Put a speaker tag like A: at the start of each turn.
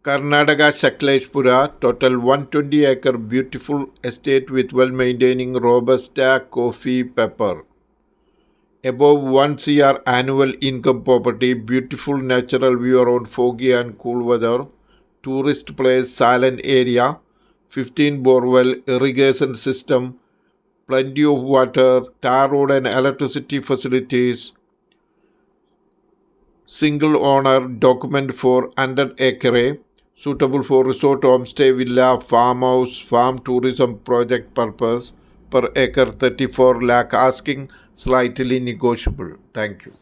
A: Karnataka Shakleshpura, total 120-acre beautiful estate with well-maintaining Robusta coffee pepper. Above 1 CR annual income property, beautiful natural view around foggy and cool weather, tourist place, silent area, 15 borewell, irrigation system, plenty of water, tar road and electricity facilities, single owner, document for 100 acre, suitable for resort, homestay, villa, farmhouse, farm tourism project purpose, per acre 34 lakh, asking slightly negotiable. Thank you.